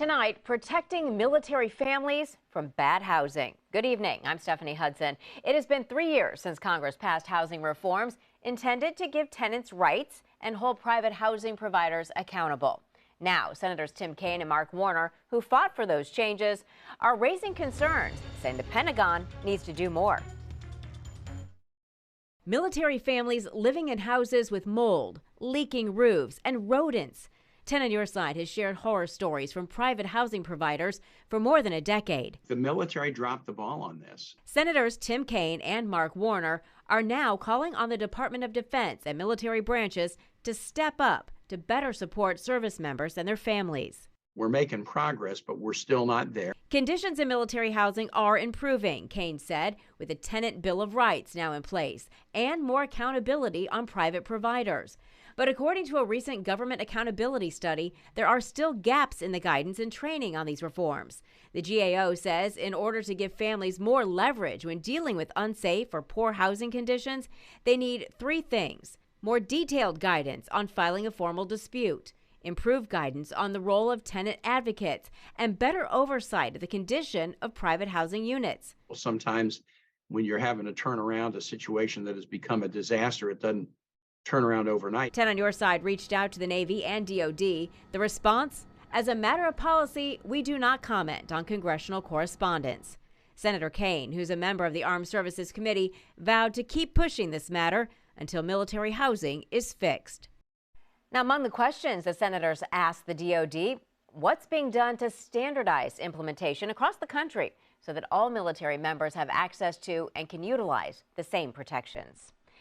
Tonight, protecting military families from bad housing. Good evening. I'm Stephanie Hudson. It has been 3 years since Congress passed housing reforms intended to give tenants rights and hold private housing providers accountable. Now, Senators Kaine and Mark Warner, who fought for those changes, are raising concerns, saying the Pentagon needs to do more. Military families living in houses with mold, leaking roofs, and rodents. 10 on Your Side has shared horror stories from private housing providers for more than a decade. The military dropped the ball on this. Senators Kaine and Mark Warner are now calling on the Department of Defense and military branches to step up to better support service members and their families. We're making progress, but we're still not there. Conditions in military housing are improving, Kane said, with a tenant bill of rights now in place and more accountability on private providers. But according to a recent government accountability study, there are still gaps in the guidance and training on these reforms. The GAO says in order to give families more leverage when dealing with unsafe or poor housing conditions, they need 3 things: more detailed guidance on filing a formal dispute, improved guidance on the role of tenant advocates, and better oversight of the condition of private housing units. Well, sometimes when you're having to turn around a situation that has become a disaster, it doesn't turn around overnight. 10 on Your Side reached out to the Navy and DOD. The response? As a matter of policy, we do not comment on congressional correspondence. Senator Kane, who's a member of the Armed Services Committee, vowed to keep pushing this matter until military housing is fixed. Now, among the questions the senators asked the DOD, what's being done to standardize implementation across the country so that all military members have access to and can utilize the same protections?